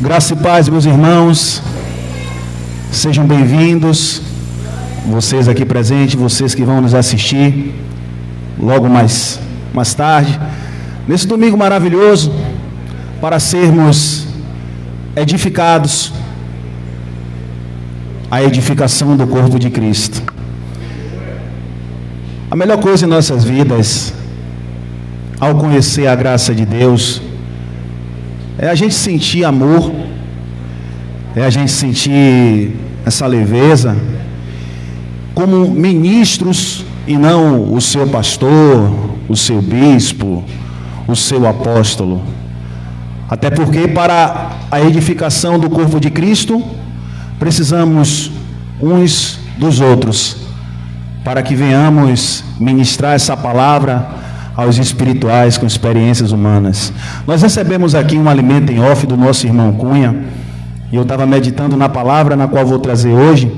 Graça e paz, meus irmãos, sejam bem-vindos, vocês aqui presentes, vocês que vão nos assistir logo mais tarde, nesse domingo maravilhoso, para sermos edificados, a edificação do corpo de Cristo. A melhor coisa em nossas vidas, ao conhecer a graça de Deus, é a gente sentir amor, é a gente sentir essa leveza, como ministros e não o seu pastor, o seu bispo, o seu apóstolo. Até porque para a edificação do corpo de Cristo, precisamos uns dos outros, para que venhamos ministrar essa palavra aos espirituais com experiências humanas. Nós recebemos aqui um alimento em off do nosso irmão Cunha, e eu estava meditando na palavra na qual vou trazer hoje,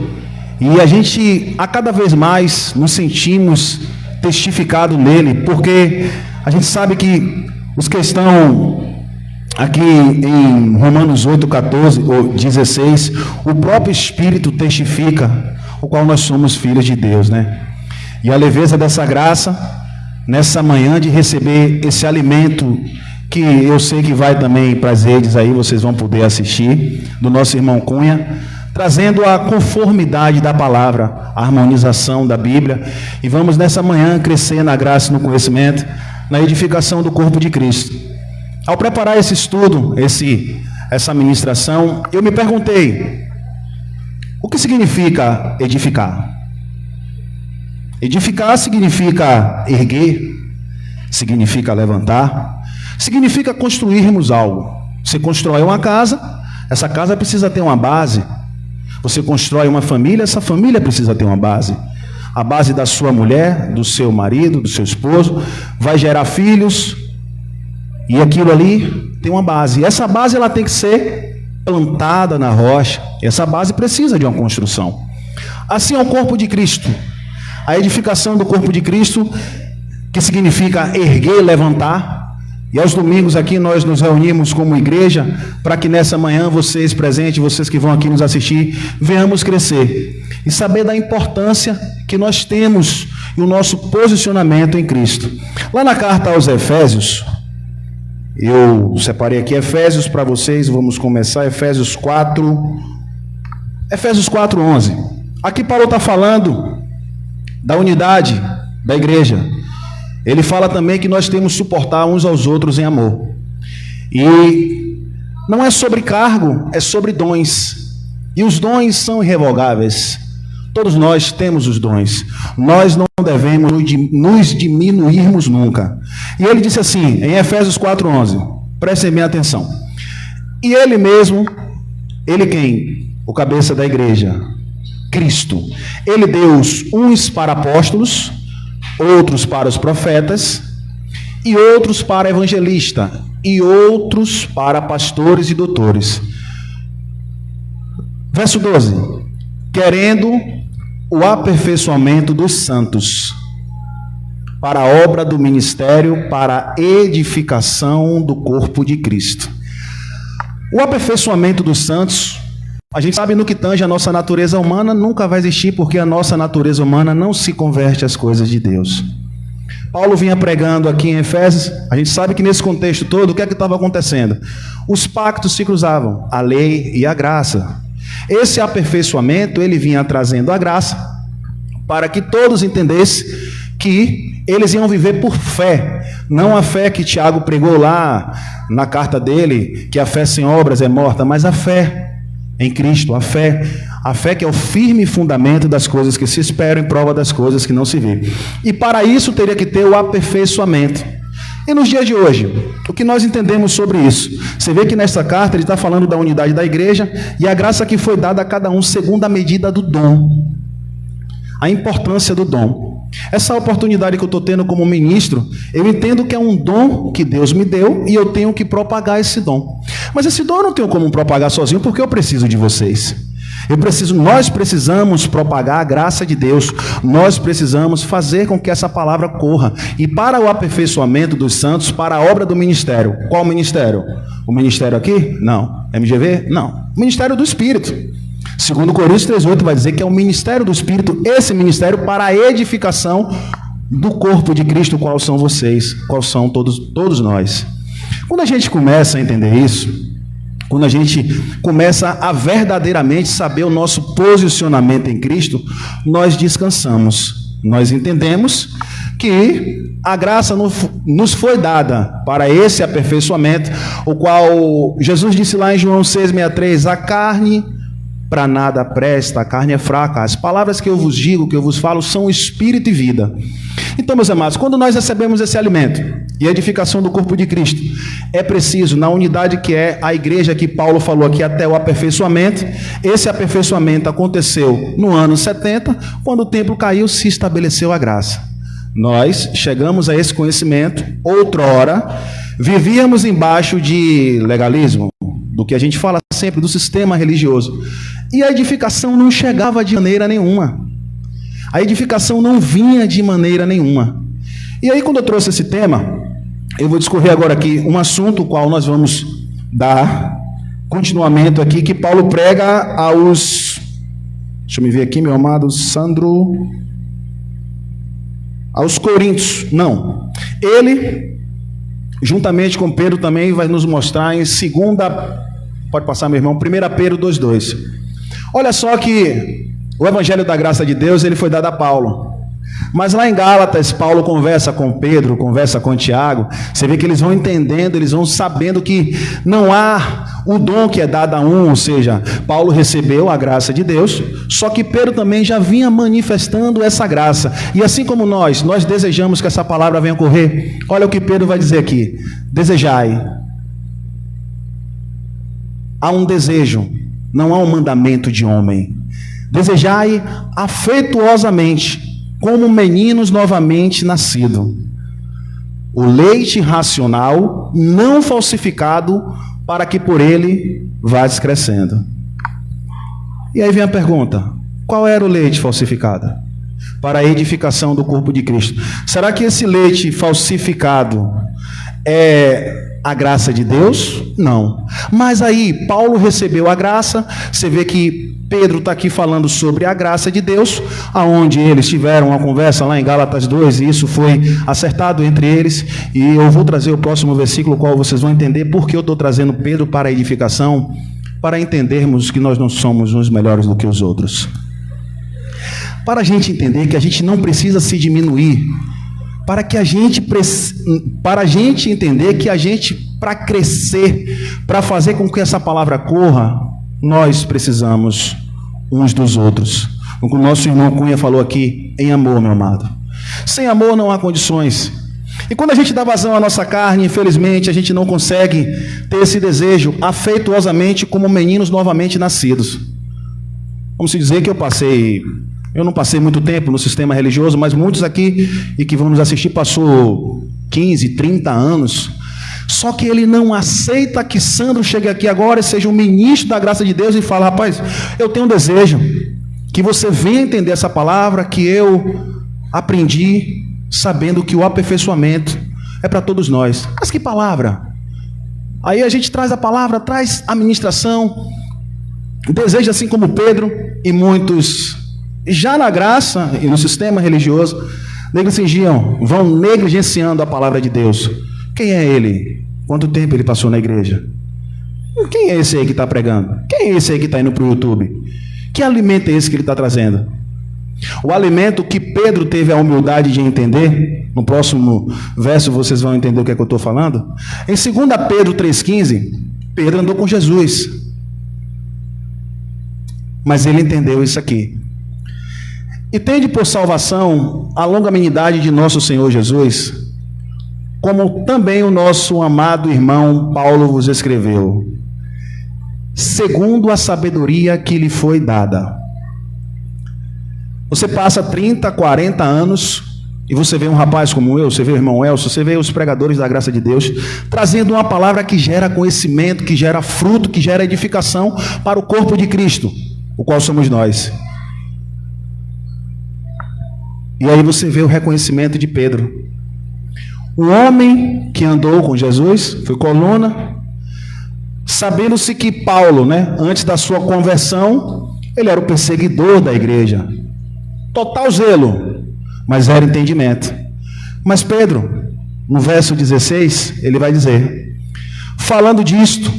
e a gente, a cada vez mais, nos sentimos testificados nele, porque a gente sabe que os que estão aqui em Romanos 8, 14 ou 16, o próprio Espírito testifica o qual nós somos filhos de Deus, né? E a leveza dessa graça, nessa manhã, de receber esse alimento, que eu sei que vai também para as redes aí, vocês vão poder assistir, do nosso irmão Cunha, trazendo a conformidade da palavra, a harmonização da Bíblia, e vamos nessa manhã crescer na graça e no conhecimento, na edificação do corpo de Cristo. Ao preparar esse estudo, essa ministração, eu me perguntei, o que significa edificar? Edificar significa erguer, significa levantar, significa construirmos algo. Você constrói uma casa, essa casa precisa ter uma base. Você constrói uma família, essa família precisa ter uma base. A base da sua mulher, do seu marido, do seu esposo, vai gerar filhos, e aquilo ali tem uma base. E essa base ela tem que ser plantada na rocha. Essa base precisa de uma construção. Assim é o corpo de Cristo. A edificação do corpo de Cristo, que significa erguer, levantar. E aos domingos aqui nós nos reunimos como igreja, para que nessa manhã vocês presentes, vocês que vão aqui nos assistir, venhamos crescer e saber da importância que nós temos e o nosso posicionamento em Cristo. Lá na carta aos Efésios, eu separei aqui Efésios para vocês, vamos começar Efésios 4:11. Aqui Paulo está falando da unidade da igreja. Ele fala também que nós temos que suportar uns aos outros em amor. E não é sobre cargo, é sobre dons. E os dons são irrevogáveis. Todos nós temos os dons. Nós não devemos nos diminuirmos nunca. E ele disse assim, em Efésios 4:11, prestem bem atenção. E ele mesmo, ele quem? O cabeça da igreja, Cristo. Ele deu uns para apóstolos, outros para os profetas, e outros para evangelistas, e outros para pastores e doutores. Verso 12. Querendo o aperfeiçoamento dos santos, para a obra do ministério, para a edificação do corpo de Cristo. O aperfeiçoamento dos santos, a gente sabe no que tange a nossa natureza humana, nunca vai existir, porque a nossa natureza humana não se converte às coisas de Deus. Paulo vinha pregando aqui em Efésios, a gente sabe que nesse contexto todo, o que é que estava acontecendo? Os pactos se cruzavam, a lei e a graça. Esse aperfeiçoamento, ele vinha trazendo a graça, para que todos entendessem que eles iam viver por fé, não a fé que Tiago pregou lá na carta dele, que a fé sem obras é morta, mas a fé em Cristo, a fé que é o firme fundamento das coisas que se esperam, em prova das coisas que não se vê. E para isso teria que ter o aperfeiçoamento. E nos dias de hoje, o que nós entendemos sobre isso? Você vê que nessa carta ele está falando da unidade da igreja e a graça que foi dada a cada um segundo a medida do dom. A importância do dom. Essa oportunidade que eu estou tendo como ministro, eu entendo que é um dom que Deus me deu e eu tenho que propagar esse dom. Mas esse dom eu não tenho como propagar sozinho, porque eu preciso de vocês. Nós precisamos propagar a graça de Deus. Nós precisamos fazer com que essa palavra corra. E para o aperfeiçoamento dos santos, para a obra do ministério. Qual ministério? O ministério aqui? Não. MGV? Não. O ministério do Espírito. Segundo Coríntios 3:8 vai dizer que é o ministério do Espírito, esse ministério para a edificação do corpo de Cristo, qual são vocês, qual são todos nós. Quando a gente começa a entender isso, quando a gente começa a verdadeiramente saber o nosso posicionamento em Cristo, nós descansamos. Nós entendemos que a graça nos foi dada para esse aperfeiçoamento, o qual Jesus disse lá em João 6,63, a carne para nada presta, a carne é fraca. As palavras que eu vos digo, que eu vos falo, são espírito e vida. Então, meus amados, quando nós recebemos esse alimento e a edificação do corpo de Cristo, é preciso, na unidade que é a igreja que Paulo falou aqui, até o aperfeiçoamento. Esse aperfeiçoamento aconteceu no ano 70, quando o templo caiu, se estabeleceu a graça. Nós chegamos a esse conhecimento, outrora, vivíamos embaixo de legalismo, do que a gente fala sempre, do sistema religioso. E a edificação não chegava de maneira nenhuma. A edificação não vinha de maneira nenhuma. E aí, quando eu trouxe esse tema, eu vou discorrer agora aqui um assunto, o qual nós vamos dar continuamento aqui, que Paulo prega aos... Deixa eu me ver aqui, meu amado Sandro... Aos Coríntios. Não. Ele, juntamente com Pedro, também vai nos mostrar em segunda... Pode passar, meu irmão. 1 Pedro 2,2. Olha só que o Evangelho da Graça de Deus, ele foi dado a Paulo. Mas lá em Gálatas, Paulo conversa com Pedro, conversa com Tiago. Você vê que eles vão entendendo, eles vão sabendo que não há o dom que é dado a um. Ou seja, Paulo recebeu a graça de Deus, só que Pedro também já vinha manifestando essa graça. E assim como nós desejamos que essa palavra venha ocorrer. Olha o que Pedro vai dizer aqui. Desejai. Há um desejo, não há um mandamento de homem. Desejai afetuosamente, como meninos novamente nascidos, o leite racional, não falsificado, para que por ele vás crescendo. E aí vem a pergunta: qual era o leite falsificado? Para a edificação do corpo de Cristo. Será que esse leite falsificado é a graça de Deus? Não. Mas aí Paulo recebeu a graça. Você vê que Pedro está aqui falando sobre a graça de Deus, aonde eles tiveram uma conversa lá em Gálatas 2, e isso foi acertado entre eles. E eu vou trazer o próximo versículo, qual vocês vão entender porque eu estou trazendo Pedro para a edificação, para entendermos que nós não somos uns melhores do que os outros. Para a gente entender que a gente não precisa se diminuir, para a gente entender que a gente, para crescer, para fazer com que essa palavra corra, nós precisamos uns dos outros. O que o nosso irmão Cunha falou aqui, em amor, meu amado. Sem amor não há condições. E quando a gente dá vazão à nossa carne, infelizmente, a gente não consegue ter esse desejo afetuosamente como meninos novamente nascidos. Vamos dizer que eu não passei muito tempo no sistema religioso, mas muitos aqui e que vão nos assistir passou 15, 30 anos. Só que ele não aceita que Sandro chegue aqui agora e seja um ministro da graça de Deus e fala: rapaz, eu tenho um desejo que você venha entender essa palavra que eu aprendi, sabendo que o aperfeiçoamento é para todos nós. Mas que palavra? Aí a gente traz a palavra, traz a ministração, deseja assim como Pedro e muitos já na graça e no sistema religioso vão negligenciando a palavra de Deus. Quem é ele? Quanto tempo ele passou na igreja? Quem é esse aí que está pregando? Quem é esse aí que está indo para o YouTube? Que alimento é esse que ele está trazendo? O alimento que Pedro teve a humildade de entender, no próximo verso vocês vão entender o que é que eu estou falando. Em 2 Pedro 3,15, Pedro andou com Jesus. Mas ele entendeu isso aqui. E tende por salvação a longanimidade de nosso Senhor Jesus, como também o nosso amado irmão Paulo vos escreveu, segundo a sabedoria que lhe foi dada. Você passa 30, 40 anos e você vê um rapaz como eu, você vê o irmão Elcio, você vê os pregadores da graça de Deus trazendo uma palavra que gera conhecimento, que gera fruto, que gera edificação para o corpo de Cristo. o qual somos nós. E aí você vê o reconhecimento de Pedro. O homem que andou com Jesus, foi coluna, sabendo-se que Paulo, antes da sua conversão, ele era o perseguidor da igreja. Total zelo, mas era entendimento. Mas Pedro, no verso 16, ele vai dizer, falando disto,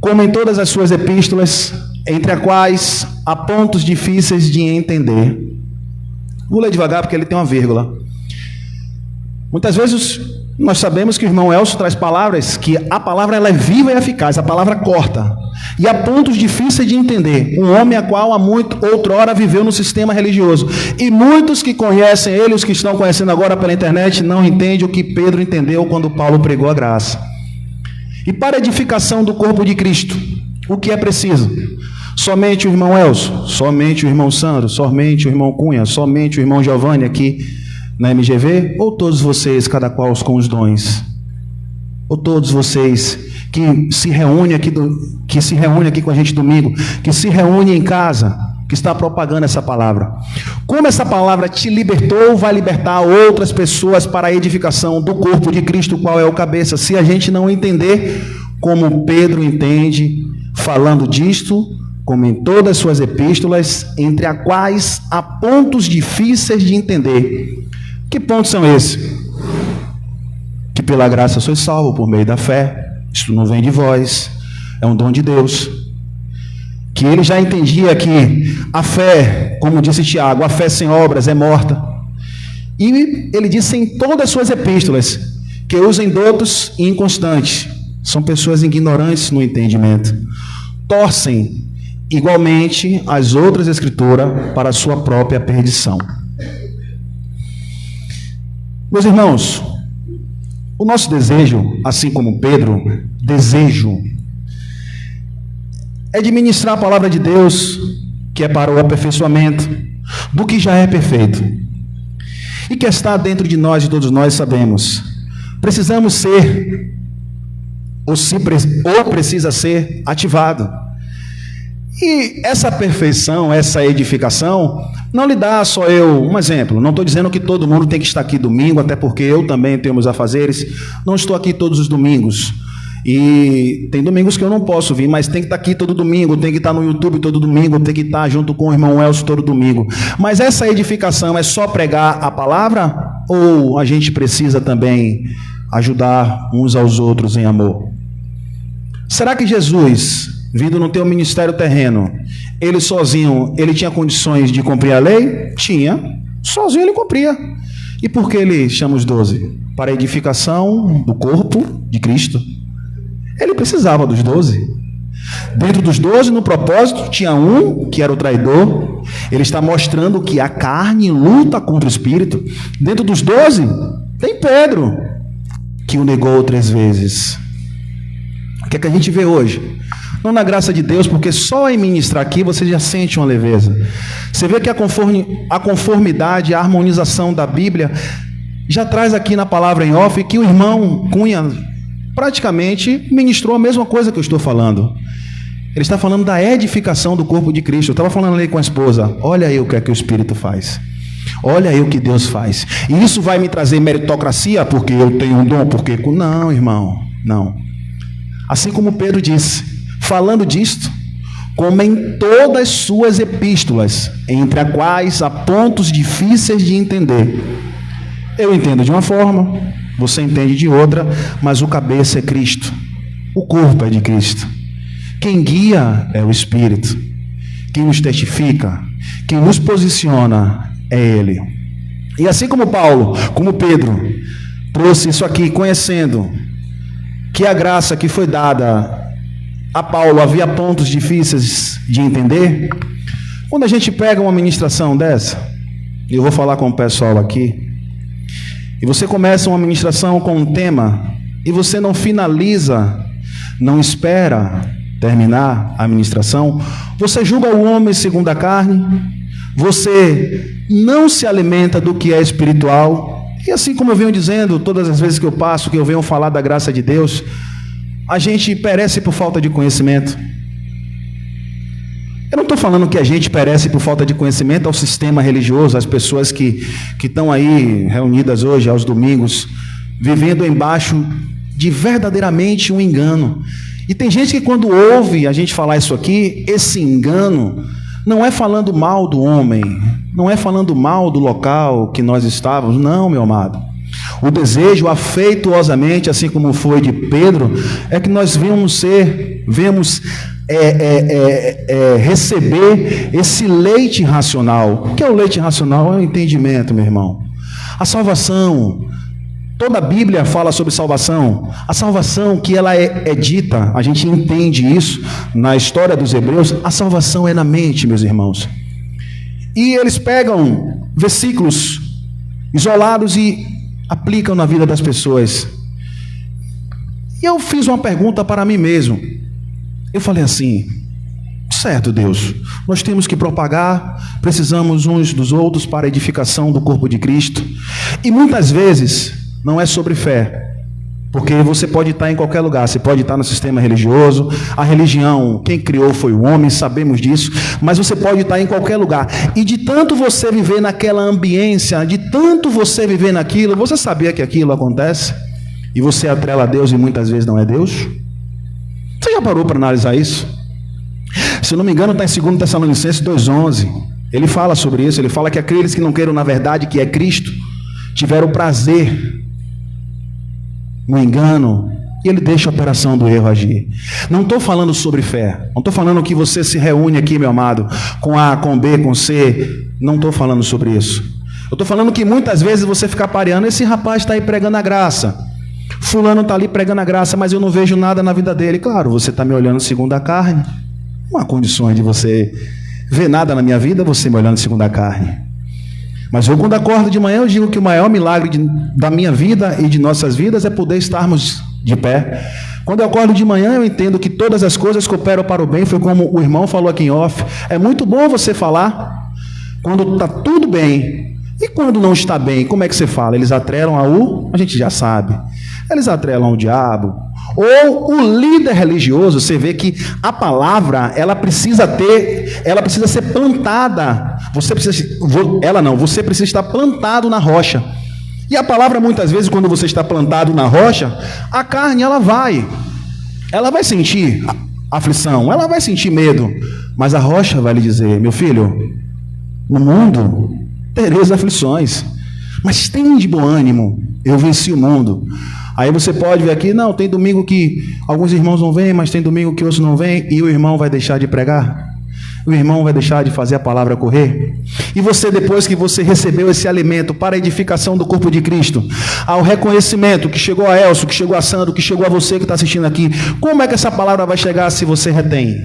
como em todas as suas epístolas, entre as quais há pontos difíceis de entender. Vou ler devagar porque ele tem uma vírgula. Muitas vezes nós sabemos que o irmão Elcio traz palavras, que a palavra ela é viva e eficaz, a palavra corta. E há pontos difíceis de entender. Um homem a qual há muito outrora viveu no sistema religioso. E muitos que conhecem ele, os que estão conhecendo agora pela internet, não entendem o que Pedro entendeu quando Paulo pregou a graça. E para a edificação do corpo de Cristo, o que é preciso? Somente o irmão Elcio, somente o irmão Sandro, somente o irmão Cunha, somente o irmão Giovanni aqui na MGV, ou todos vocês, cada qual com os dons? Ou todos vocês que se reúnem aqui, com a gente domingo, que se reúnem em casa, que está propagando essa palavra? Como essa palavra te libertou, vai libertar outras pessoas para a edificação do corpo de Cristo, qual é o cabeça, se a gente não entender como Pedro entende, falando disto, como em todas as suas epístolas, entre as quais há pontos difíceis de entender. Que pontos são esses? Que pela graça sois salvo por meio da fé. Isto não vem de vós, é um dom de Deus. Que ele já entendia que a fé, como disse Tiago, a fé sem obras é morta. E ele disse em todas as suas epístolas que os indotos e inconstantes são pessoas ignorantes no entendimento. Torcem igualmente as outras escrituras para a sua própria perdição. Meus irmãos, o nosso desejo, assim como Pedro, é de ministrar a palavra de Deus, que é para o aperfeiçoamento do que já é perfeito. E que está dentro de nós, e todos nós sabemos. Precisamos ser, ou precisa ser, ativado. E essa perfeição, essa edificação, não lhe dá só eu. Um exemplo, não estou dizendo que todo mundo tem que estar aqui domingo, até porque eu também tenho meus afazeres. Não estou aqui todos os domingos. E tem domingos que eu não posso vir, mas tem que estar aqui todo domingo, tem que estar no YouTube todo domingo, tem que estar junto com o irmão Elcio todo domingo. Mas essa edificação é só pregar a palavra? Ou a gente precisa também ajudar uns aos outros em amor? Será que Jesus, vindo no teu ministério terreno, ele sozinho, ele tinha condições de cumprir a lei? Tinha. Sozinho ele cumpria. E por que ele chama os 12? Para a edificação do corpo de Cristo. Ele precisava dos 12. Dentro dos 12, no propósito, tinha um que era o traidor. Ele está mostrando que a carne luta contra o espírito. Dentro dos 12, tem Pedro, que o negou 3 vezes. O que é que a gente vê hoje? Não na graça de Deus, porque só em ministrar aqui você já sente uma leveza. Você vê que a conformidade, a harmonização da Bíblia já traz aqui na palavra em off que o irmão Cunha praticamente ministrou a mesma coisa que eu estou falando. Ele está falando da edificação do corpo de Cristo. Eu estava falando ali com a esposa, olha aí o que é que o Espírito faz. Olha aí o que Deus faz. E isso vai me trazer meritocracia porque eu tenho um dom, porque... Não, irmão, não. Assim como Pedro disse, falando disto, como em todas as suas epístolas, entre as quais há pontos difíceis de entender. Eu entendo de uma forma, você entende de outra, mas o cabeça é Cristo. O corpo é de Cristo. Quem guia é o Espírito. Quem nos testifica, quem nos posiciona é Ele. E assim como Paulo, como Pedro, trouxe isso aqui, conhecendo que a graça que foi dada a Paulo havia pontos difíceis de entender. Quando a gente pega uma ministração dessa, e eu vou falar com o pessoal aqui, e você começa uma ministração com um tema, e você não finaliza, não espera terminar a ministração, você julga o homem segundo a carne, você não se alimenta do que é espiritual, e assim como eu venho dizendo, todas as vezes que eu passo, que eu venho falar da graça de Deus, a gente perece por falta de conhecimento. Eu não estou falando que a gente perece por falta de conhecimento ao sistema religioso, às pessoas que estão aí reunidas hoje, aos domingos, vivendo embaixo de verdadeiramente um engano. E tem gente que quando ouve a gente falar isso aqui, esse engano não é falando mal do homem, não é falando mal do local que nós estávamos, não, meu amado. O desejo afetuosamente, assim como foi de Pedro, é que nós venhamos receber esse leite racional. O que é o leite racional? É o entendimento, meu irmão. A salvação, toda a Bíblia fala sobre salvação. A salvação que ela é dita, a gente entende isso na história dos hebreus, a salvação é na mente, meus irmãos. E eles pegam versículos isolados e aplicam na vida das pessoas. E eu fiz uma pergunta para mim mesmo. Eu falei assim: certo, Deus, nós temos que propagar, precisamos uns dos outros para a edificação do corpo de Cristo. E muitas vezes não é sobre fé, porque você pode estar em qualquer lugar, você pode estar no sistema religioso, a religião, quem criou foi o homem, sabemos disso, mas você pode estar em qualquer lugar, e de tanto você viver naquela ambiência, de tanto você viver naquilo, você sabia que aquilo acontece, e você atrela a Deus e muitas vezes não é Deus? Você já parou para analisar isso? Se eu não me engano está em 2 Tessalonicenses 2,11, ele fala sobre isso, ele fala que aqueles que não queiram na verdade que é Cristo, tiveram prazer no engano, e ele deixa a operação do erro agir. Não estou falando sobre fé, não estou falando que você se reúne aqui, meu amado, com A, com B, com C, não estou falando sobre isso. Eu estou falando que muitas vezes você fica pareando, esse rapaz está aí pregando a graça, fulano está ali pregando a graça, mas eu não vejo nada na vida dele. Claro, você está me olhando segundo a carne, não há condições de você ver nada na minha vida, você me olhando segundo a carne. Mas eu, quando acordo de manhã, eu digo que o maior milagre da minha vida e de nossas vidas é poder estarmos de pé. Quando eu acordo de manhã, eu entendo que todas as coisas cooperam para o bem. Foi como o irmão falou aqui em off. É muito bom você falar quando está tudo bem. E quando não está bem, como é que você fala? Eles atrelam a gente já sabe. Eles atrelam o diabo. Ou o líder religioso, você vê que a palavra, ela precisa ser plantada. Você precisa estar plantado na rocha. E a palavra, muitas vezes, quando você está plantado na rocha, a carne, ela vai sentir aflição, ela vai sentir medo, mas a rocha vai lhe dizer: meu filho, no mundo tereis aflições, mas tem de bom ânimo, eu venci o mundo. Aí você pode ver aqui, não, tem domingo que alguns irmãos não vêm, mas tem domingo que outros não vêm, e o irmão vai deixar de pregar? O irmão vai deixar de fazer a palavra correr? E você, depois que você recebeu esse alimento para a edificação do corpo de Cristo, ao reconhecimento que chegou a Elcio, que chegou a Sandro, que chegou a você que está assistindo aqui, como é que essa palavra vai chegar se você retém?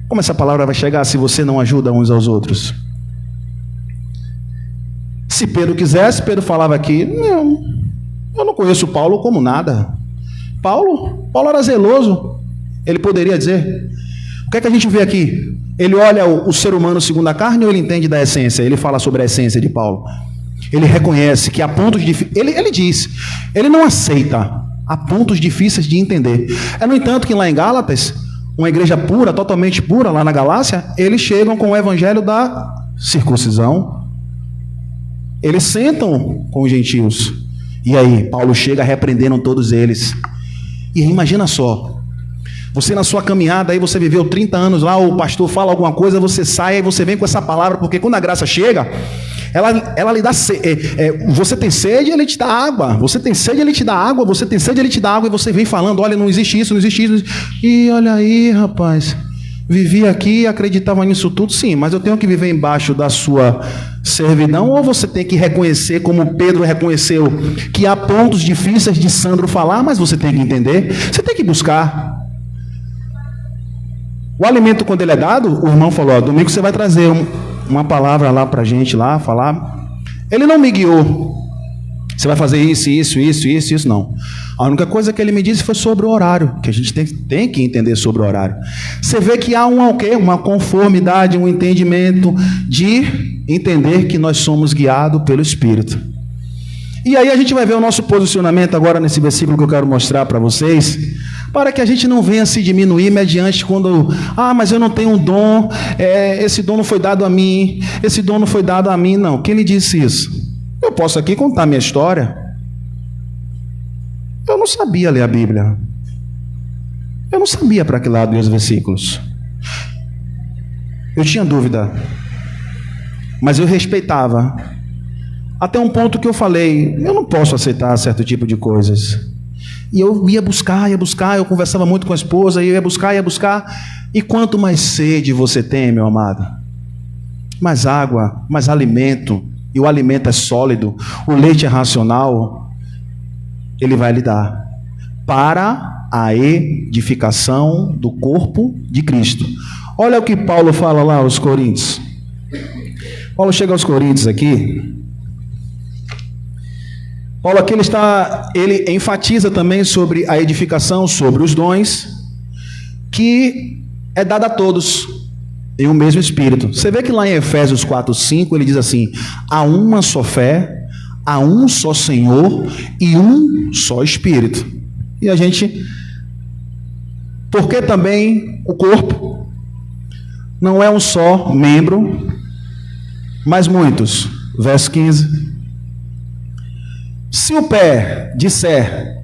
Como essa palavra vai chegar se você não ajuda uns aos outros? Se Pedro quisesse, Pedro falava aqui: não, eu não conheço Paulo como nada. Paulo era zeloso. Ele poderia dizer. O que é que a gente vê aqui? Ele olha o ser humano segundo a carne ou ele entende da essência? Ele fala sobre a essência de Paulo. Ele reconhece que há pontos difíceis. Ele diz, ele não aceita. Há pontos difíceis de entender. No entanto, que lá em Gálatas, uma igreja pura, totalmente pura, lá na Galácia, eles chegam com o evangelho da circuncisão. Eles sentam com os gentios. E aí, Paulo chega repreendendo todos eles. E imagina só, você na sua caminhada, aí você viveu 30 anos lá, o pastor fala alguma coisa, você sai, aí você vem com essa palavra, porque quando a graça chega, ela lhe dá você tem sede, ele te dá água. Você tem sede, ele te dá água. Você tem sede, ele te dá água. E você vem falando: olha, não existe isso, não existe isso. E olha aí, rapaz, vivi aqui, acreditava nisso tudo. Sim, mas eu tenho que viver embaixo da sua servidão? Ou você tem que reconhecer, como Pedro reconheceu, que há pontos difíceis de Sandro falar, mas você tem que entender, você tem que buscar. O alimento, quando ele é dado, o irmão falou: domingo você vai trazer uma palavra lá pra gente lá, falar. Ele não me guiou. Você vai fazer isso, não. A única coisa que ele me disse foi sobre o horário, que a gente tem que entender sobre o horário. Você vê que há uma conformidade, um entendimento de entender que nós somos guiados pelo Espírito. E aí a gente vai ver o nosso posicionamento agora nesse versículo que eu quero mostrar para vocês, para que a gente não venha se diminuir mediante quando, mas eu não tenho um dom, esse dom não foi dado a mim, esse dom não foi dado a mim. Não, quem lhe disse isso? Eu posso aqui contar minha história. Eu não sabia ler a Bíblia. Eu não sabia para que lado iam os versículos. Eu tinha dúvida, mas eu respeitava. Até um ponto que eu falei, eu não posso aceitar certo tipo de coisas. E eu ia buscar, eu conversava muito com a esposa, e eu ia buscar. E quanto mais sede você tem, meu amado, mais água, mais alimento, e o alimento é sólido, o leite é racional, ele vai lhe dar, para a edificação do corpo de Cristo. Olha o que Paulo fala lá aos Coríntios. Paulo chega aos Coríntios aqui. Paulo aqui ele enfatiza também sobre a edificação, sobre os dons, que é dada a todos em um mesmo Espírito. Você vê que lá em Efésios 4:5 ele diz assim: há uma só fé, há um só Senhor e um só Espírito. E a gente, porque também o corpo não é um só membro, mas muitos. Verso 15. Se o pé disser,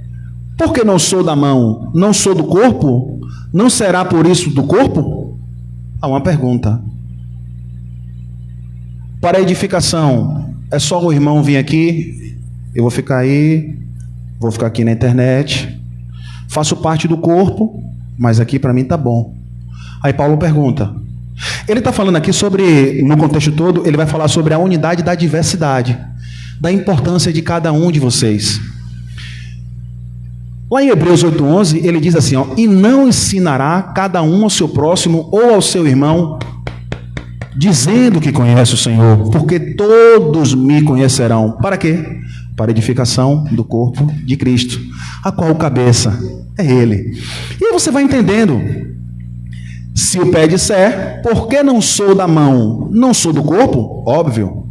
porque não sou da mão, não sou do corpo, não será por isso do corpo? Há uma pergunta. Para a edificação, é só o irmão vir aqui, eu vou ficar aí, vou ficar aqui na internet, faço parte do corpo, mas aqui para mim tá bom. Aí Paulo pergunta. Ele está falando aqui sobre, no contexto todo, ele vai falar sobre a unidade da diversidade, da importância de cada um de vocês. Lá em Hebreus 8:11, ele diz assim, e não ensinará cada um ao seu próximo ou ao seu irmão, dizendo que conhece o Senhor, porque todos me conhecerão. Para quê? Para a edificação do corpo de Cristo, a qual cabeça é Ele. E aí você vai entendendo. Se o pé disser, porque não sou da mão, não sou do corpo? Óbvio.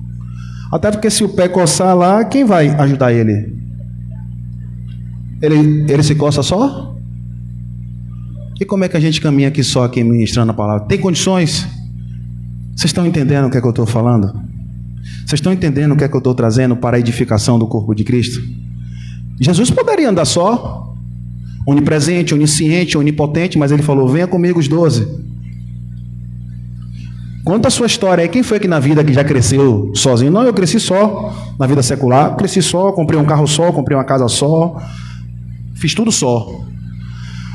Até porque se o pé coçar lá, quem vai ajudar ele? Ele se coça só? E como é que a gente caminha aqui só, aqui ministrando a palavra? Tem condições? Vocês estão entendendo o que é que eu estou falando? Vocês estão entendendo o que é que eu estou trazendo para a edificação do corpo de Cristo? Jesus poderia andar só, onipresente, onisciente, onipotente, mas ele falou, venha comigo os 12. Conta a sua história aí. Quem foi que na vida que já cresceu sozinho? Não, eu cresci só. Na vida secular, cresci só, comprei um carro só, comprei uma casa só. Fiz tudo só.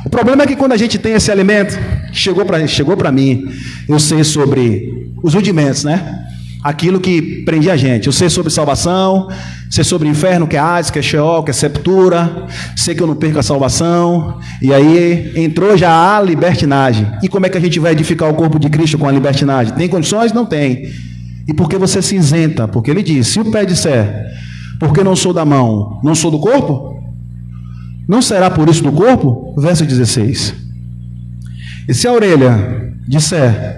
O problema é que quando a gente tem esse alimento, chegou para mim, eu sei sobre os rudimentos, né? Aquilo que prendia a gente. Eu sei sobre salvação, sei sobre inferno, que é Hades, que é Sheol, que é sepultura. Sei que eu não perco a salvação. E aí entrou já a libertinagem. E como é que a gente vai edificar o corpo de Cristo com a libertinagem? Tem condições? Não tem. E por que você se isenta? Porque ele diz, se o pé disser, porque não sou da mão, não sou do corpo, não será por isso do corpo? Verso 16. E se a orelha disser,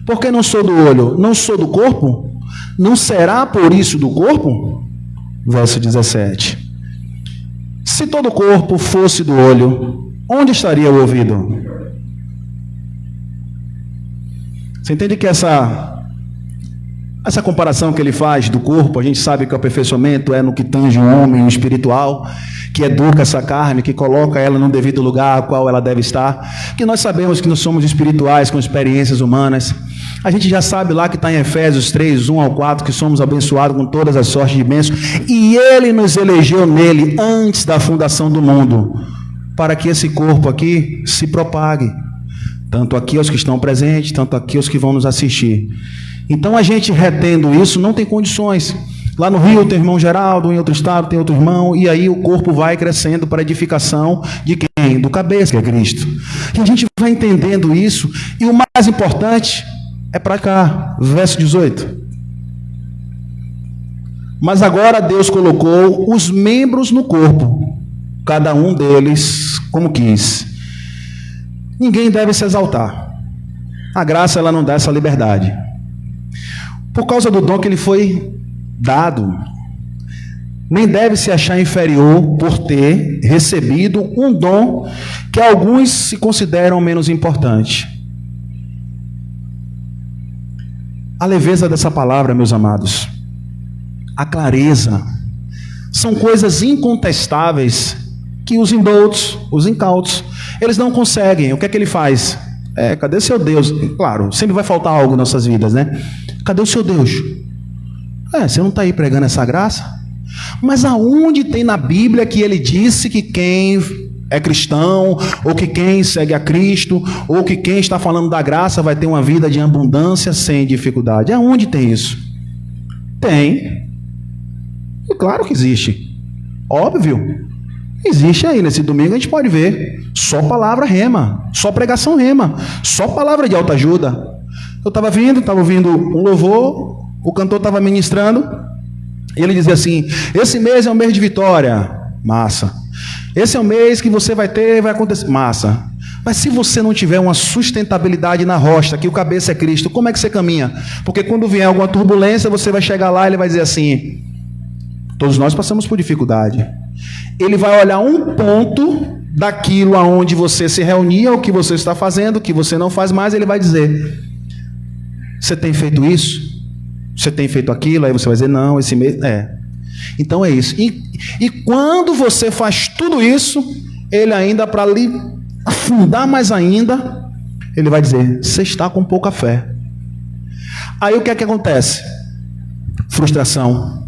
porque não sou do olho, não sou do corpo, não será por isso do corpo? Verso 17. Se todo o corpo fosse do olho, onde estaria o ouvido? Você entende que essa comparação que ele faz do corpo, a gente sabe que o aperfeiçoamento é no que tange o homem, o espiritual, que educa essa carne, que coloca ela no devido lugar a qual ela deve estar, que nós sabemos que nós somos espirituais com experiências humanas. A gente já sabe lá que está em Efésios 3, 1 ao 4, que somos abençoados com todas as sortes de bênçãos, e Ele nos elegeu nele antes da fundação do mundo, para que esse corpo aqui se propague, tanto aqui aos que estão presentes, tanto aqui aos que vão nos assistir. Então a gente retendo isso não tem condições. Lá no Rio tem irmão Geraldo, em outro estado tem outro irmão, e aí o corpo vai crescendo para a edificação de quem? Do cabeça, que é Cristo. E a gente vai entendendo isso, e o mais importante é para cá, verso 18. Mas agora Deus colocou os membros no corpo, cada um deles como quis. Ninguém deve se exaltar. A graça ela não dá essa liberdade. Por causa do dom que lhe foi dado. nem deve se achar inferior por ter recebido um dom que alguns se consideram menos importante. A leveza dessa palavra, meus amados, a clareza, são coisas incontestáveis que os indoutos, os incautos, eles não conseguem. O que é que ele faz? Cadê seu Deus? Claro, sempre vai faltar algo nas nossas vidas, né? Cadê o seu Deus? Você não está aí pregando essa graça? Mas aonde tem na Bíblia que ele disse que quem é cristão, ou que quem segue a Cristo, ou que quem está falando da graça vai ter uma vida de abundância sem dificuldade? Aonde tem isso? Tem. E claro que existe. Óbvio. Existe aí. Nesse domingo a gente pode ver. Só palavra rema. Só pregação rema. Só palavra de autoajuda. Eu estava ouvindo um louvor, o cantor estava ministrando, e ele dizia assim: esse mês é um mês de vitória. Massa. Esse é o mês que você vai ter, vai acontecer. Massa. Mas se você não tiver uma sustentabilidade na rocha, que o cabeça é Cristo, como é que você caminha? Porque quando vier alguma turbulência, você vai chegar lá e ele vai dizer assim: todos nós passamos por dificuldade. Ele vai olhar um ponto daquilo aonde você se reunia, o que você está fazendo, o que você não faz mais, ele vai dizer: você tem feito isso? Você tem feito aquilo? Aí você vai dizer: não, esse mês... Então é isso. E quando você faz tudo isso, ele ainda, para lhe afundar mais ainda, ele vai dizer: você está com pouca fé. Aí o que é que acontece? Frustração.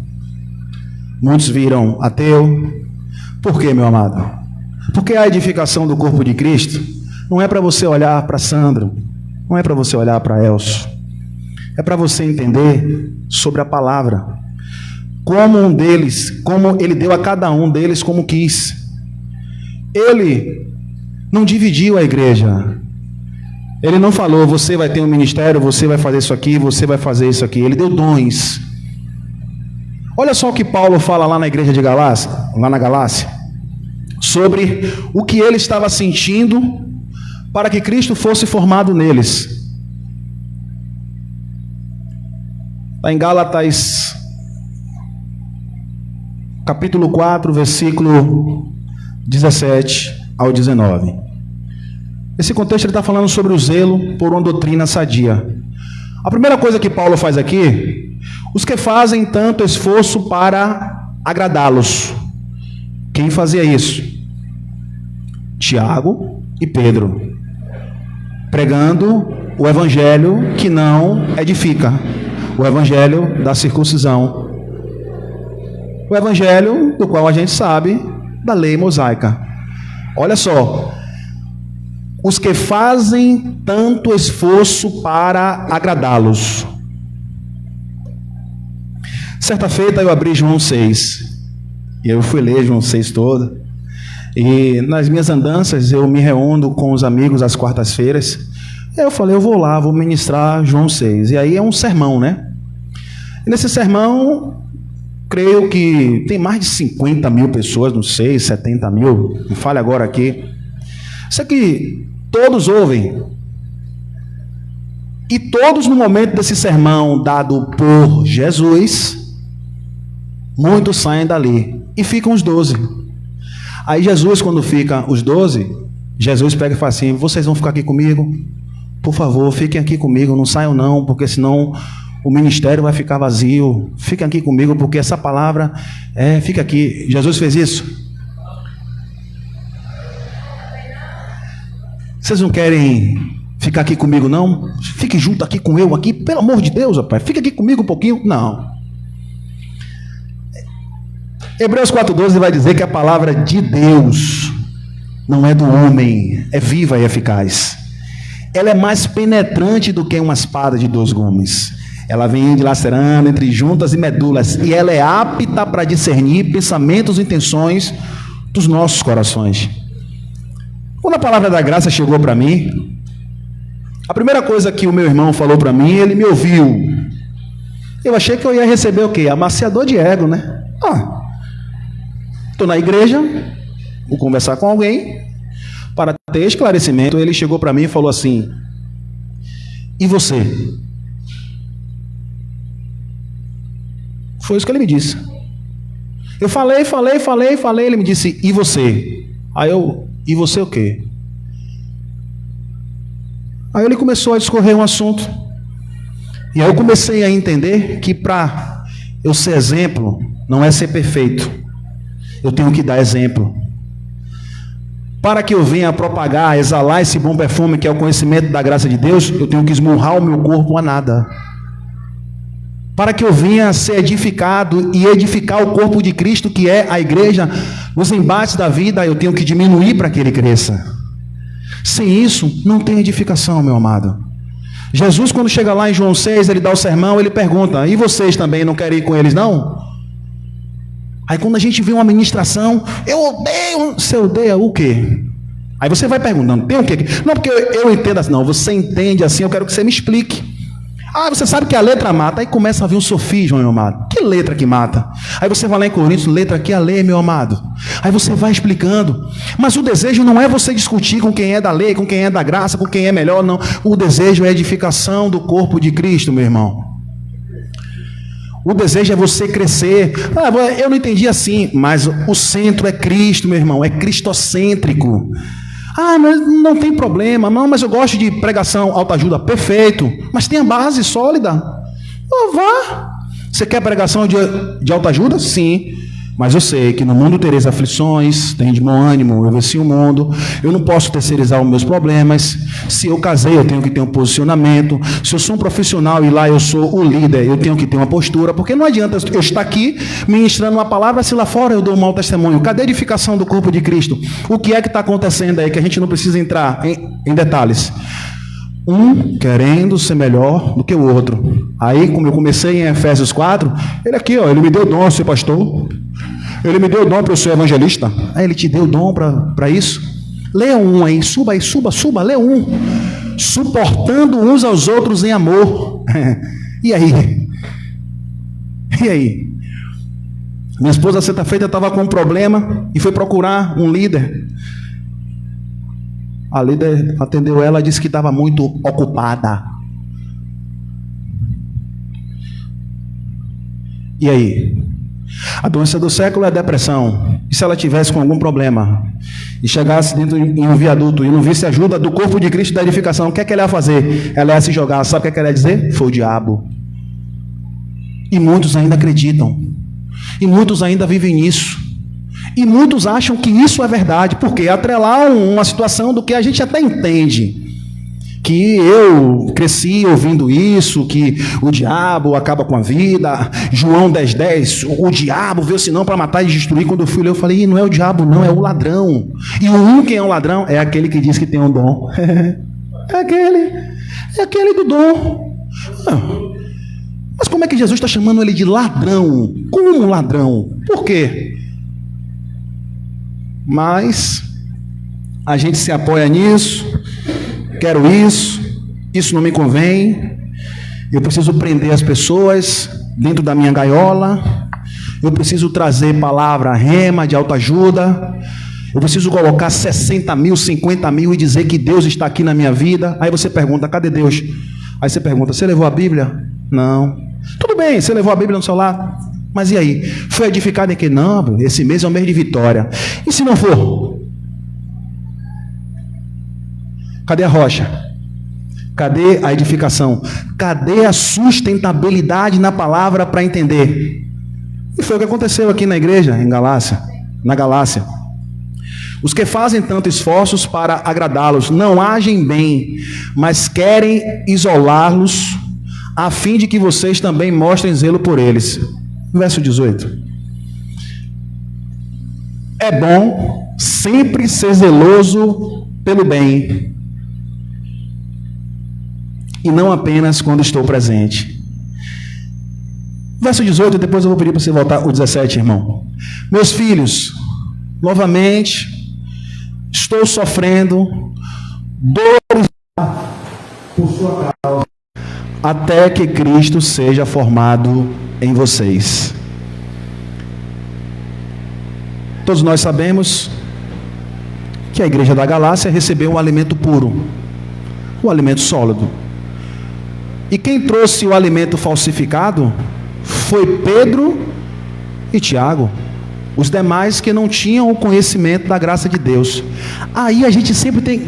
Muitos viram ateu. Por quê, meu amado? Porque a edificação do corpo de Cristo não é para você olhar para Sandro, não é para você olhar para Elcio, é para você entender sobre a palavra. Como ele deu a cada um deles como quis. Ele não dividiu a igreja. Ele não falou: você vai ter um ministério, você vai fazer isso aqui, você vai fazer isso aqui. Ele deu dons. Olha só o que Paulo fala lá na igreja de Galácia, lá na Galácia, sobre o que ele estava sentindo para que Cristo fosse formado neles. Está em Gálatas capítulo 4, versículo 17 ao 19. Esse contexto ele está falando sobre o zelo por uma doutrina sadia. A primeira coisa que Paulo faz aqui: os que fazem tanto esforço para agradá-los. Quem fazia isso? Tiago e Pedro, pregando o evangelho que não edifica, o evangelho da circuncisão, o evangelho do qual a gente sabe da lei mosaica. Olha só: os que fazem tanto esforço para agradá-los. Certa feita eu abri João 6, e eu fui ler João 6 todo, e nas minhas andanças eu me reúno com os amigos às quartas-feiras. Eu falei: eu vou lá, vou ministrar João 6, e aí é um sermão, né? E nesse sermão, creio que tem mais de 50 mil pessoas, não sei, 70 mil, me fale agora aqui. Isso aqui, todos ouvem. E todos, no momento desse sermão dado por Jesus, muitos saem dali e ficam os 12. Aí Jesus, quando fica os 12, Jesus pega e fala assim: vocês vão ficar aqui comigo? Por favor, fiquem aqui comigo, não saiam não, porque senão o ministério vai ficar vazio. Fiquem aqui comigo, porque essa palavra fica aqui. Jesus fez isso. Vocês não querem ficar aqui comigo, não? Fique junto aqui com eu aqui, pelo amor de Deus, rapaz. Fica aqui comigo um pouquinho. Não. Hebreus 4:12 vai dizer que a palavra de Deus não é do homem, é viva e eficaz. Ela é mais penetrante do que uma espada de 2 gumes. Ela vem dilacerando entre juntas e medulas, e ela é apta para discernir pensamentos e intenções dos nossos corações. Quando a palavra da graça chegou para mim, a primeira coisa que o meu irmão falou para mim, ele me ouviu. Eu achei que eu ia receber o quê? Amaciador de ego, né? Estou na igreja, vou conversar com alguém, para ter esclarecimento. Ele chegou para mim e falou assim: e você? Foi isso que ele me disse. Eu falei, ele me disse, e você? Aí eu, e você o quê? Aí ele começou a discorrer um assunto. E aí eu comecei a entender que para eu ser exemplo, não é ser perfeito. Eu tenho que dar exemplo. Para que eu venha propagar, exalar esse bom perfume que é o conhecimento da graça de Deus, eu tenho que esmurrar o meu corpo a nada. Para que eu venha ser edificado e edificar o corpo de Cristo, que é a igreja, nos embates da vida, eu tenho que diminuir para que ele cresça. Sem isso, não tem edificação, meu amado. Jesus, quando chega lá em João 6, ele dá o sermão, ele pergunta, e vocês também não querem ir com eles, não? Aí quando a gente vê uma ministração, eu odeio, você odeia o quê? Aí você vai perguntando, tem o quê? Não, porque eu entendo assim, não, você entende assim, eu quero que você me explique. Ah, você sabe que a letra mata, aí começa a vir um sofisma, meu amado. Que letra que mata? Aí você vai lá em Coríntios, letra aqui é a lei, meu amado. Aí você vai explicando. Mas o desejo não é você discutir com quem é da lei, com quem é da graça, com quem é melhor, não. O desejo é a edificação do corpo de Cristo, meu irmão. O desejo é você crescer. Ah, eu não entendi assim, mas o centro é Cristo, meu irmão, é cristocêntrico. Ah, mas não tem problema, não, mas eu gosto de pregação, autoajuda, perfeito, mas tem a base sólida. Oh, vá. Você quer pregação de autoajuda? Sim. Mas eu sei que no mundo tereis aflições, tem de bom ânimo, eu venci o mundo, eu não posso terceirizar os meus problemas. Se eu casei, eu tenho que ter um posicionamento. Se eu sou um profissional e lá eu sou o líder, eu tenho que ter uma postura, porque não adianta eu estar aqui ministrando uma palavra, se lá fora eu dou um mau testemunho. Cadê a edificação do corpo de Cristo? O que é que está acontecendo aí que a gente não precisa entrar em detalhes? Um querendo ser melhor do que o outro. Aí, como eu comecei em Efésios 4, ele aqui, ó, ele me deu dom, ser pastor. Ele me deu dom para eu ser evangelista. Aí ele te deu dom para isso. Leia um aí, suba, lê um. Suportando uns aos outros em amor. E aí? E aí? Minha esposa, sexta-feira, estava com um problema e foi procurar um líder. A líder atendeu ela e disse que estava muito ocupada. E aí? A doença do século é a depressão. E se ela tivesse com algum problema e chegasse dentro de um viaduto e não visse ajuda do corpo de Cristo da edificação, o que é que ela ia fazer? Ela ia se jogar. Sabe o que é que ela ia dizer? Foi o diabo. E muitos ainda acreditam. E muitos ainda vivem nisso. E muitos acham que isso é verdade, porque atrelar uma situação do que a gente até entende. Que eu cresci ouvindo isso, que o diabo acaba com a vida. João 10:10, o diabo veio senão para matar e destruir. Quando eu fui ler, eu falei, não é o diabo não, é o ladrão. E quem é o ladrão? É aquele que diz que tem um dom. É aquele do dom. Mas como é que Jesus está chamando ele de ladrão? Como um ladrão? Por quê? Mas a gente se apoia nisso, quero isso não me convém, eu preciso prender as pessoas dentro da minha gaiola, eu preciso trazer palavra rema de autoajuda, eu preciso colocar 60 mil, 50 mil e dizer que Deus está aqui na minha vida. Aí você pergunta, cadê Deus? Aí você pergunta, você levou a Bíblia? Não. Tudo bem, você levou a Bíblia no celular? Mas e aí? Foi edificado em que? Não, esse mês é um mês de vitória. E se não for? Cadê a rocha? Cadê a edificação? Cadê a sustentabilidade na palavra para entender? E foi o que aconteceu aqui na igreja, na Galácia. Os que fazem tanto esforços para agradá-los não agem bem, mas querem isolá-los, a fim de que vocês também mostrem zelo por eles. Verso 18. É bom sempre ser zeloso pelo bem, e não apenas quando estou presente. Verso 18, depois eu vou pedir para você voltar o 17, irmão. Meus filhos, novamente, estou sofrendo dores por sua causa, até que Cristo seja formado em vocês. Todos nós sabemos que a igreja da Galácia recebeu um alimento puro, um alimento sólido. E quem trouxe o alimento falsificado foi Pedro e Tiago. Os demais que não tinham o conhecimento da graça de Deus. Aí a gente sempre tem,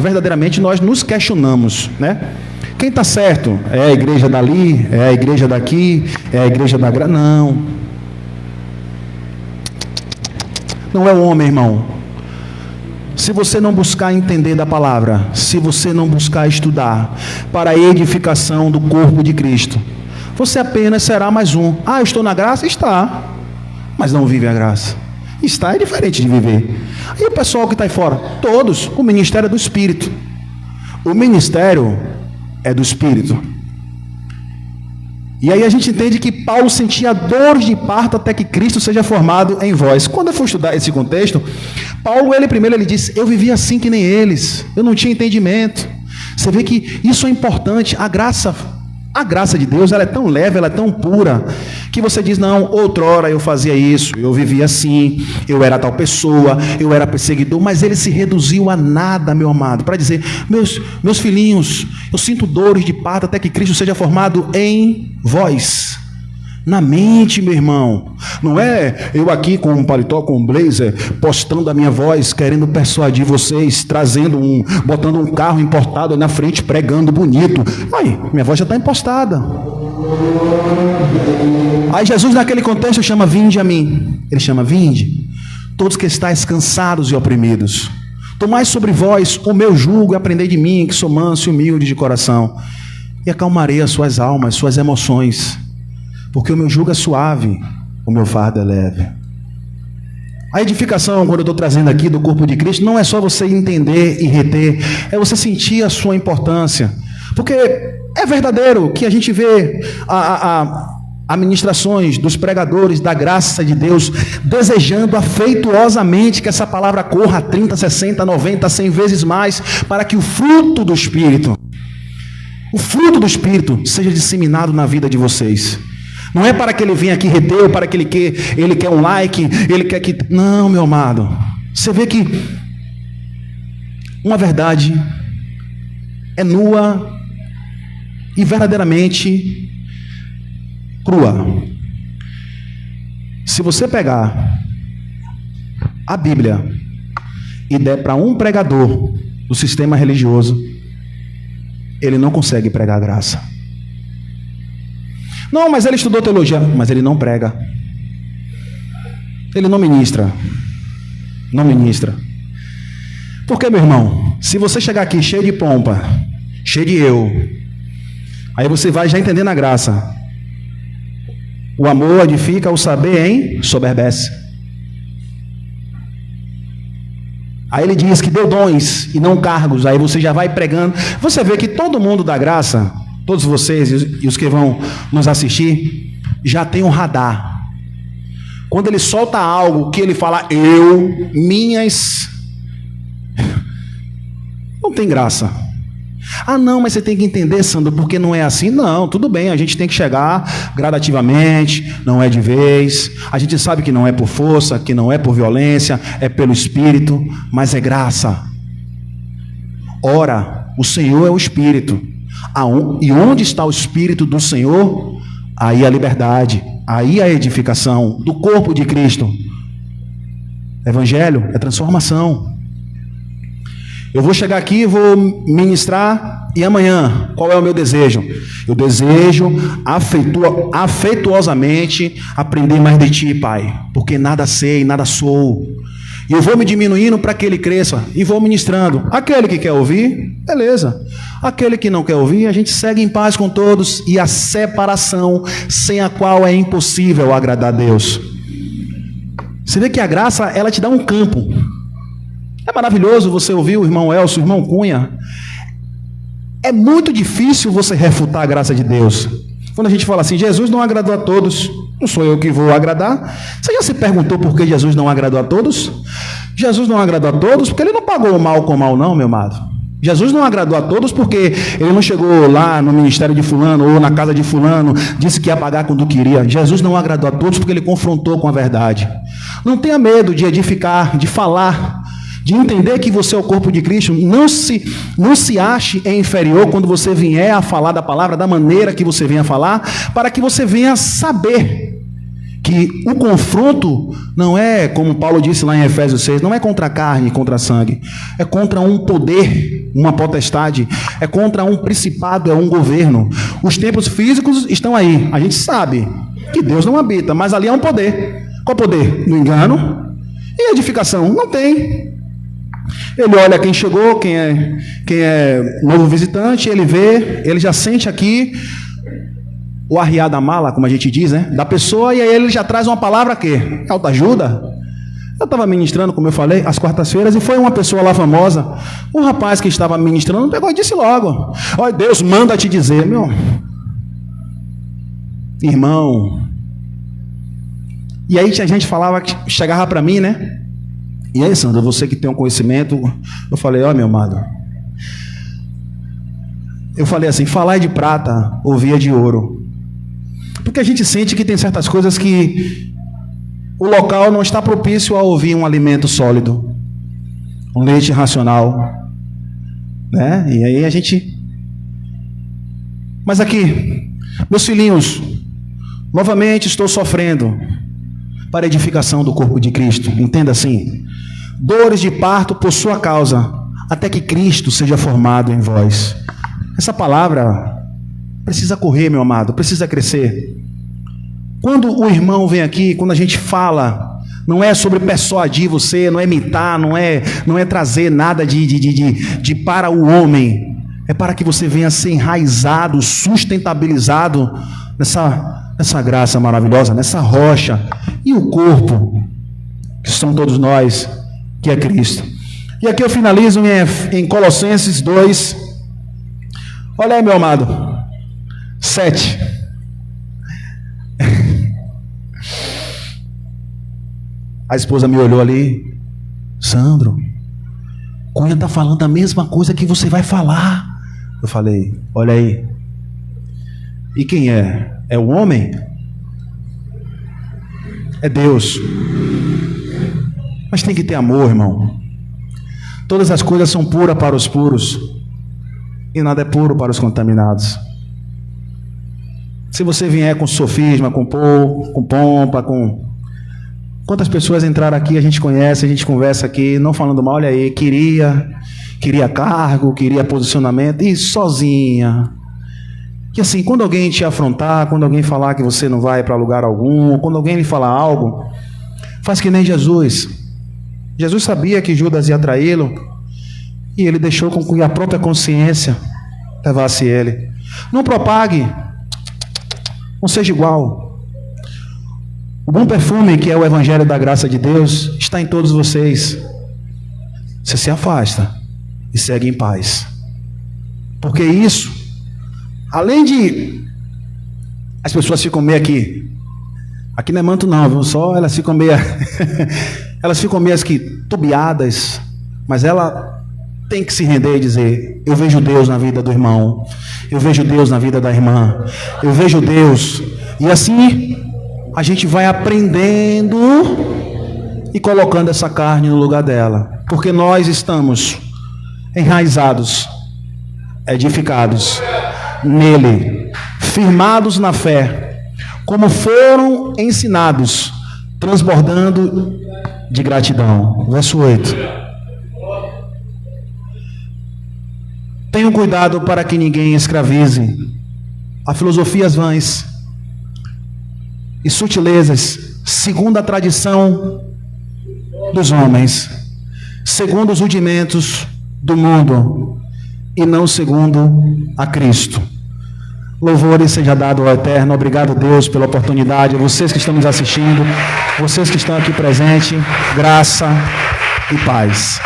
verdadeiramente nós nos questionamos, né? Quem está certo? É a igreja dali? É a igreja daqui? É a igreja da graça? Não. Não é o homem, irmão. Se você não buscar entender da palavra, se você não buscar estudar para a edificação do corpo de Cristo, você apenas será mais um. Ah, eu estou na graça? Está. Mas não vive a graça. Está é diferente de viver. E o pessoal que está aí fora? Todos. O ministério é do Espírito. O ministério é do Espírito. E aí a gente entende que Paulo sentia dores de parto até que Cristo seja formado em vós. Quando eu for estudar esse contexto, Paulo, ele disse, eu vivia assim que nem eles. Eu não tinha entendimento. Você vê que isso é importante. A graça de Deus, ela é tão leve, ela é tão pura, que você diz, não, outrora eu fazia isso, eu vivia assim, eu era tal pessoa, eu era perseguidor, mas ele se reduziu a nada, meu amado, para dizer, meus filhinhos, eu sinto dores de parto até que Cristo seja formado em vós. Na mente, meu irmão. Não é eu aqui com um paletó, com um blazer, postando a minha voz, querendo persuadir vocês, botando um carro importado na frente, pregando bonito. Aí, minha voz já está impostada. Aí Jesus naquele contexto chama, vinde a mim. Ele chama, vinde, todos que estáis cansados e oprimidos. Tomai sobre vós o meu jugo e aprendei de mim, que sou manso e humilde de coração. E acalmarei as suas almas, suas emoções. Porque o meu jugo é suave, o meu fardo é leve. A edificação, quando eu estou trazendo aqui do corpo de Cristo, não é só você entender e reter, é você sentir a sua importância. Porque é verdadeiro que a gente vê a ministrações dos pregadores da graça de Deus, desejando afetuosamente que essa palavra corra 30, 60, 90, 100 vezes mais, para que o fruto do Espírito seja disseminado na vida de vocês. Não é para que ele venha aqui reter, para que ele quer um like, ele quer que... Não, meu amado. Você vê que uma verdade é nua e verdadeiramente crua. Se você pegar a Bíblia e der para um pregador do sistema religioso, ele não consegue pregar a graça. Não, mas ele estudou teologia, mas ele não prega. Ele não ministra. Não ministra. Porque, meu irmão, se você chegar aqui cheio de pompa, cheio de eu, aí você vai já entendendo a graça. O amor edifica, o saber ensoberbece. Aí ele diz que deu dons e não cargos, aí você já vai pregando. Você vê que todo mundo da graça, todos vocês e os que vão nos assistir, já tem um radar. Quando ele solta algo que ele fala, eu, minhas, não tem graça. Ah, não, mas você tem que entender, Sandro, porque não é assim. Não, tudo bem, a gente tem que chegar gradativamente, não é de vez. A gente sabe que não é por força, que não é por violência, é pelo Espírito, mas é graça. Ora, o Senhor é o Espírito. E onde está o Espírito do Senhor, aí a liberdade, aí a edificação do corpo de Cristo. Evangelho é transformação. Eu vou chegar aqui, vou ministrar, e amanhã, qual é o meu desejo? Eu desejo afetuosamente aprender mais de Ti, Pai, porque nada sei, nada sou. E eu vou me diminuindo para que ele cresça, e vou ministrando. Aquele que quer ouvir, beleza. Aquele que não quer ouvir, a gente segue em paz com todos, e a separação sem a qual é impossível agradar a Deus. Você vê que a graça, ela te dá um campo. É maravilhoso você ouvir o irmão Elcio, o irmão Cunha. É muito difícil você refutar a graça de Deus. Quando a gente fala assim, Jesus não agradou a todos, não sou eu que vou agradar. Você já se perguntou por que Jesus não agradou a todos? Jesus não agradou a todos porque ele não pagou o mal com o mal, não, meu amado. Jesus não agradou a todos porque ele não chegou lá no ministério de fulano ou na casa de fulano, disse que ia pagar quando queria. Jesus não agradou a todos porque ele confrontou com a verdade. Não tenha medo de edificar, de falar, de entender que você é o corpo de Cristo. Não se ache inferior quando você vier a falar da palavra da maneira que você venha falar, para que você venha saber que o confronto não é, como Paulo disse lá em Efésios 6, não é contra a carne e contra a sangue, é contra um poder, uma potestade, é contra um principado, é um governo. Os templos físicos estão aí, a gente sabe que Deus não habita, mas ali é um poder. Qual poder? No engano e edificação. Não tem. Ele olha quem chegou, quem é novo visitante, ele vê, ele já sente aqui o arriar da mala, como a gente diz, né? Da pessoa, e aí ele já traz uma palavra que autoajuda. Eu estava ministrando, como eu falei, às quartas-feiras, e foi uma pessoa lá famosa, um rapaz que estava ministrando, pegou e disse logo: olha, Deus manda te dizer, meu irmão. E aí tinha gente que falava, chegava para mim, né? E aí, Sandro, você que tem um conhecimento, eu falei: ó, meu amado, eu falei assim, falar é de prata, ouvir é de ouro. Porque a gente sente que tem certas coisas que o local não está propício a ouvir um alimento sólido, um leite racional, né? E aí a gente... Mas aqui, meus filhinhos, novamente estou sofrendo para a edificação do corpo de Cristo. Entenda assim: dores de parto por sua causa, até que Cristo seja formado em vós. Essa palavra precisa correr, meu amado, precisa crescer. Quando o irmão vem aqui, quando a gente fala, não é sobre persuadir você, não é imitar, não é trazer nada de para o homem. É para que você venha ser enraizado, sustentabilizado nessa graça maravilhosa, nessa rocha. E o corpo, que são todos nós, que é Cristo. E aqui eu finalizo em Colossenses 2. Olha aí, meu amado. 7. A esposa me olhou ali: Sandro, Cunha está falando a mesma coisa que você vai falar. Eu falei: olha aí. E quem é? É o homem? É Deus. Mas tem que ter amor, irmão. Todas as coisas são puras para os puros, e nada é puro para os contaminados. Se você vier com sofisma, com pompa, com... Quantas pessoas entraram aqui, a gente conhece, a gente conversa aqui, não falando mal, olha aí, queria cargo, queria posicionamento, e sozinha. Que assim, quando alguém te afrontar, quando alguém falar que você não vai para lugar algum, quando alguém lhe falar algo, faz que nem Jesus. Jesus sabia que Judas ia traí-lo, e ele deixou com que a própria consciência levasse ele. Não propague, não seja igual. O bom perfume, que é o Evangelho da graça de Deus, está em todos vocês. Você se afasta e segue em paz. Porque isso, além de... As pessoas ficam meio aqui não é manto não, viu? Só elas ficam meio... elas ficam meio que tubiadas, mas ela tem que se render e dizer: eu vejo Deus na vida do irmão, eu vejo Deus na vida da irmã, eu vejo Deus. E assim a gente vai aprendendo e colocando essa carne no lugar dela, porque nós estamos enraizados, edificados nele, firmados na fé, como foram ensinados, transbordando de gratidão. Verso 8. Tenham cuidado para que ninguém escravize a filosofias vãs e sutilezas, segundo a tradição dos homens, segundo os rudimentos do mundo, e não segundo a Cristo. Louvores seja dado ao Eterno. Obrigado, Deus, pela oportunidade. Vocês que estão nos assistindo, vocês que estão aqui presentes, graça e paz.